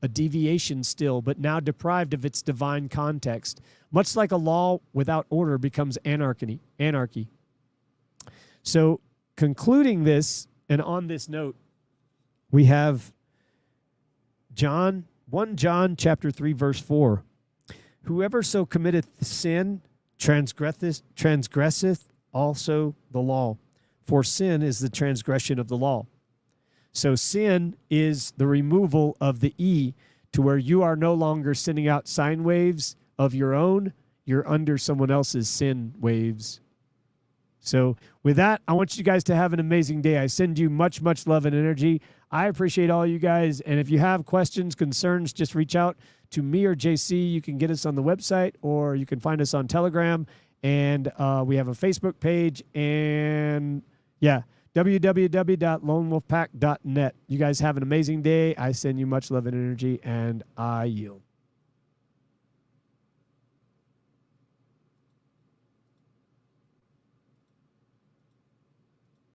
a deviation still, but now deprived of its divine context. Much like a law without order becomes anarchy. So, concluding this, and on this note, we have 1 John chapter 3, verse 4. Whoever so committeth sin transgresseth also the law, for sin is the transgression of the law. So sin is the removal of the E to where you are no longer sending out sine waves of your own you're under someone else's sin waves. So with that, I want you guys to have an amazing day. I send you much, much love and energy. I appreciate all you guys. And if you have questions, concerns, just reach out to me or JC. You can get us on the website, or you can find us on Telegram. And we have a Facebook page. And yeah, www.lonewolfpack.net. You guys have an amazing day. I send you much love and energy, and I yield.